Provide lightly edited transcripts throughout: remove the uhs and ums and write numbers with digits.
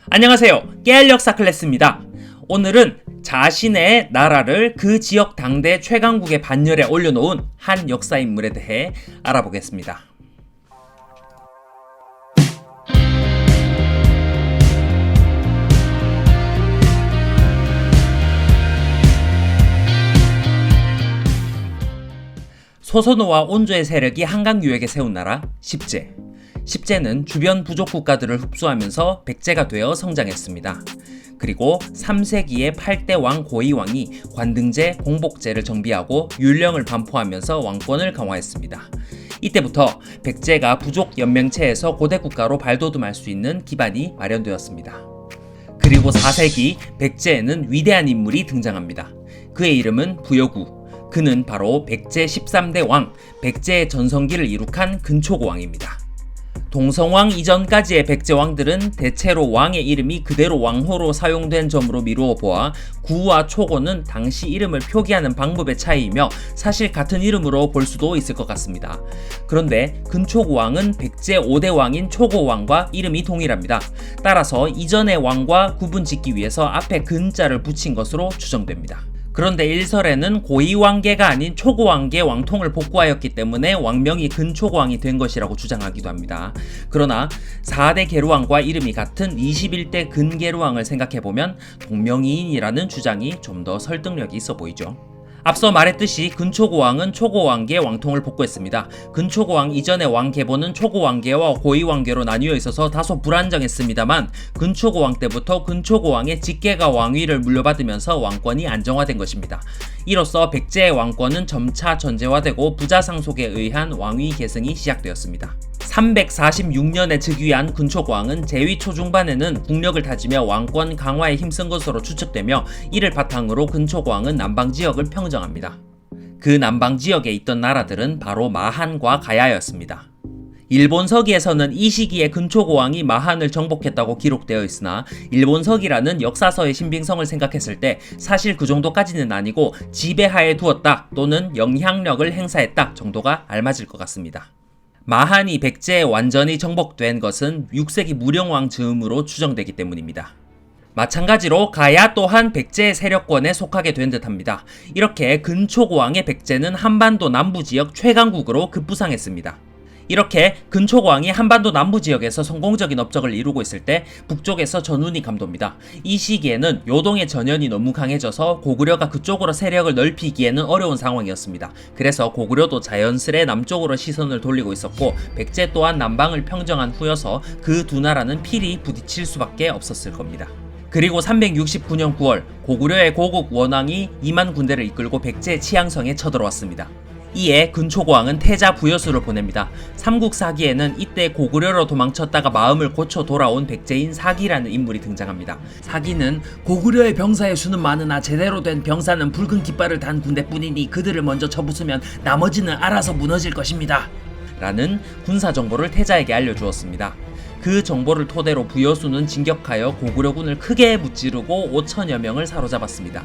안녕하세요. 깨알 역사 클래스입니다. 오늘은 자신의 나라를 그 지역 당대 최강국의 반열에 올려놓은 한 역사인물에 대해 알아보겠습니다. 소선호와 온조의 세력이 한강 유역에 세운 나라 십제. 십제는 주변 부족 국가들을 흡수하면서 백제가 되어 성장했습니다. 그리고 3세기에 8대 왕 고이왕이 관등제, 공복제를 정비하고 율령을 반포하면서 왕권을 강화했습니다. 이때부터 백제가 부족 연맹체에서 고대 국가로 발돋움할 수 있는 기반이 마련되었습니다. 그리고 4세기 백제에는 위대한 인물이 등장합니다. 그의 이름은 부여구. 그는 바로 백제 13대 왕, 백제의 전성기를 이룩한 근초고왕입니다. 동성왕 이전까지의 백제 왕들은 대체로 왕의 이름이 그대로 왕호로 사용된 점으로 미루어 보아 구와 초고는 당시 이름을 표기하는 방법의 차이이며 사실 같은 이름으로 볼 수도 있을 것 같습니다. 그런데 근초고왕은 백제 5대 왕인 초고왕과 이름이 동일합니다. 따라서 이전의 왕과 구분 짓기 위해서 앞에 근자를 붙인 것으로 추정됩니다. 그런데 일설에는 고이왕계가 아닌 초고왕계 왕통을 복구하였기 때문에 왕명이 근초고왕이 된 것이라고 주장하기도 합니다. 그러나 4대 계루왕과 이름이 같은 21대 근계루왕을 생각해보면 동명이인이라는 주장이 좀 더 설득력이 있어 보이죠. 앞서 말했듯이 근초고왕은 초고왕계 왕통을 복구했습니다. 근초고왕 이전의 왕계보는 초고왕계와 고이왕계로 나뉘어 있어서 다소 불안정했습니다만 근초고왕 때부터 근초고왕의 직계가 왕위를 물려받으면서 왕권이 안정화된 것입니다. 이로써 백제의 왕권은 점차 전제화되고 부자상속에 의한 왕위 계승이 시작되었습니다. 346년에 즉위한 근초고왕은 제위 초중반에는 국력을 다지며 왕권 강화에 힘쓴 것으로 추측되며 이를 바탕으로 근초고왕은 남방지역을 평정합니다. 그 남방지역에 있던 나라들은 바로 마한과 가야였습니다. 일본서기에서는 이 시기에 근초고왕이 마한을 정복했다고 기록되어 있으나 일본서기라는 역사서의 신빙성을 생각했을 때 사실 그 정도까지는 아니고 지배하에 두었다 또는 영향력을 행사했다 정도가 알맞을 것 같습니다. 마한이 백제에 완전히 정복된 것은 6세기 무령왕 즈음으로 추정되기 때문입니다. 마찬가지로 가야 또한 백제의 세력권에 속하게 된 듯합니다. 이렇게 근초고왕의 백제는 한반도 남부지역 최강국으로 급부상했습니다. 이렇게 근초고왕이 한반도 남부지역에서 성공적인 업적을 이루고 있을 때 북쪽에서 전운이 감돕니다. 이 시기에는 요동의 전연이 너무 강해져서 고구려가 그쪽으로 세력을 넓히기에는 어려운 상황이었습니다. 그래서 고구려도 자연스레 남쪽으로 시선을 돌리고 있었고 백제 또한 남방을 평정한 후여서 그 두 나라는 필히 부딪힐 수밖에 없었을 겁니다. 그리고 369년 9월 고구려의 고국 원왕이 2만 군대를 이끌고 백제 치양성에 쳐들어왔습니다. 이에 근초고왕은 태자 부여수를 보냅니다. 삼국사기에는 이때 고구려로 도망쳤다가 마음을 고쳐 돌아온 백제인 사기라는 인물이 등장합니다. 사기는 고구려의 병사의 수는 많으나 제대로 된 병사는 붉은 깃발을 단 군대뿐이니 그들을 먼저 쳐부수면 나머지는 알아서 무너질 것입니다. 라는 군사 정보를 태자에게 알려주었습니다. 그 정보를 토대로 부여수는 진격하여 고구려군을 크게 무찌르고 5천여 명을 사로잡았습니다.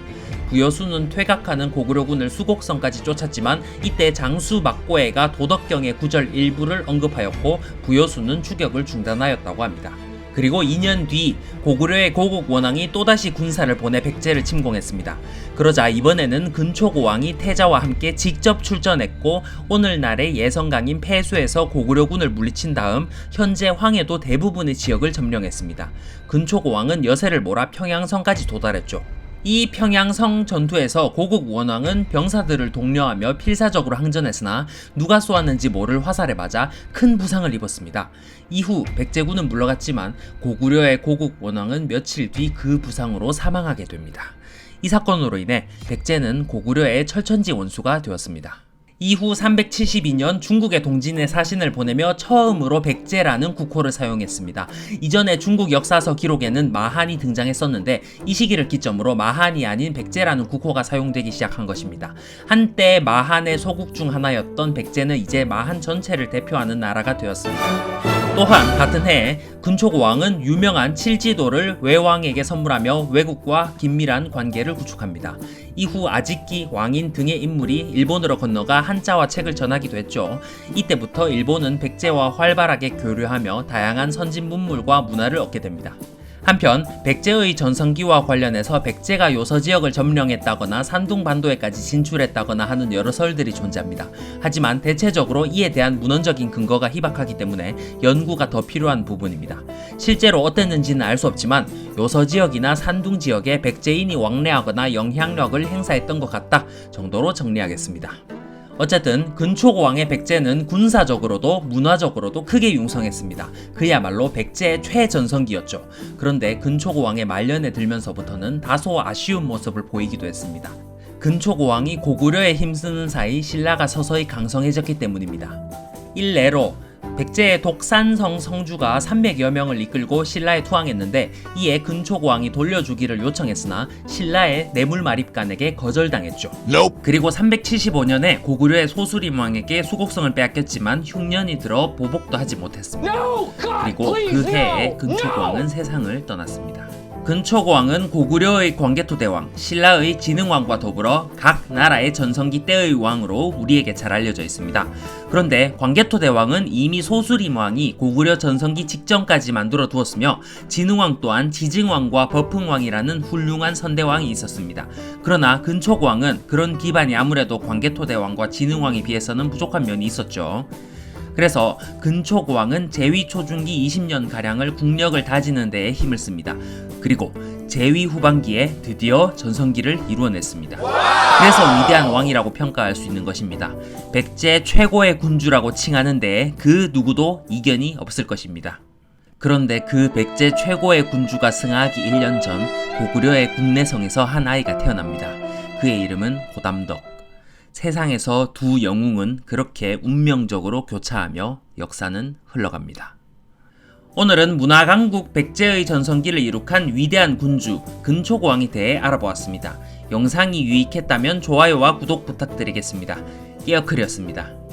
부여수는 퇴각하는 고구려군을 수곡성까지 쫓았지만 이때 장수 막고해가 도덕경의 구절 일부를 언급하였고 부여수는 추격을 중단하였다고 합니다. 그리고 2년 뒤 고구려의 고국 원왕이 또다시 군사를 보내 백제를 침공했습니다. 그러자 이번에는 근초고왕이 태자와 함께 직접 출전했고 오늘날의 예성강인 폐수에서 고구려군을 물리친 다음 현재 황해도 대부분의 지역을 점령했습니다. 근초고왕은 여세를 몰아 평양성까지 도달했죠. 이 평양성 전투에서 고국 원왕은 병사들을 독려하며 필사적으로 항전했으나 누가 쏘았는지 모를 화살에 맞아 큰 부상을 입었습니다. 이후 백제군은 물러갔지만 고구려의 고국 원왕은 며칠 뒤 그 부상으로 사망하게 됩니다. 이 사건으로 인해 백제는 고구려의 철천지 원수가 되었습니다. 이후 372년 중국의 동진에 사신을 보내며 처음으로 백제라는 국호를 사용했습니다. 이전에 중국 역사서 기록에는 마한이 등장했었는데 이 시기를 기점으로 마한이 아닌 백제라는 국호가 사용되기 시작한 것입니다. 한때 마한의 소국 중 하나였던 백제는 이제 마한 전체를 대표하는 나라가 되었습니다. 또한 같은 해에 근초고왕은 유명한 칠지도를 외왕에게 선물하며 외국과 긴밀한 관계를 구축합니다. 이후 아직기, 왕인 등의 인물이 일본으로 건너가 한자와 책을 전하기도 했죠. 이때부터 일본은 백제와 활발하게 교류하며 다양한 선진 문물과 문화를 얻게 됩니다. 한편 백제의 전성기와 관련해서 백제가 요서 지역을 점령했다거나 산둥 반도에까지 진출했다거나 하는 여러 설들이 존재합니다. 하지만 대체적으로 이에 대한 문헌적인 근거가 희박하기 때문에 연구가 더 필요한 부분입니다. 실제로 어땠는지는 알 수 없지만 요서 지역이나 산둥 지역에 백제인이 왕래하거나 영향력을 행사했던 것 같다 정도로 정리하겠습니다. 어쨌든 근초고왕의 백제는 군사적으로도 문화적으로도 크게 융성했습니다. 그야말로 백제의 최전성기였죠. 그런데 근초고왕의 말년에 들면서부터는 다소 아쉬운 모습을 보이기도 했습니다. 근초고왕이 고구려에 힘쓰는 사이 신라가 서서히 강성해졌기 때문입니다. 일례로 백제의 독산성 성주가 300여 명을 이끌고 신라에 투항했는데 이에 근초고왕이 돌려주기를 요청했으나 신라의 뇌물마립간에게 거절당했죠. 그리고 375년에 고구려의 소수림왕에게 수곡성을 빼앗겼지만 흉년이 들어 보복도 하지 못했습니다. 그리고 그 해에 근초고왕은 세상을 떠났습니다. 근초고왕은 고구려의 광개토대왕, 신라의 진흥왕과 더불어 각 나라의 전성기 때의 왕으로 우리에게 잘 알려져 있습니다. 그런데 광개토대왕은 이미 소수림왕이 고구려 전성기 직전까지 만들어 두었으며 진흥왕 또한 지증왕과 버풍왕이라는 훌륭한 선대왕이 있었습니다. 그러나 근초고왕은 그런 기반이 아무래도 광개토대왕과 진흥왕에 비해서는 부족한 면이 있었죠. 그래서 근초고왕은 제위 초중기 20년가량을 국력을 다지는 데에 힘을 씁니다. 그리고 제위 후반기에 드디어 전성기를 이루어냈습니다. 그래서 위대한 왕이라고 평가할 수 있는 것입니다. 백제 최고의 군주라고 칭하는 데에 그 누구도 이견이 없을 것입니다. 그런데 그 백제 최고의 군주가 승하하기 1년 전 고구려의 국내성에서 한 아이가 태어납니다. 그의 이름은 호담덕. 세상에서 두 영웅은 그렇게 운명적으로 교차하며 역사는 흘러갑니다. 오늘은 문화강국 백제의 전성기를 이룩한 위대한 군주 근초고왕에 대해 알아보았습니다. 영상이 유익했다면 좋아요와 구독 부탁드리겠습니다. 끼어클이었습니다.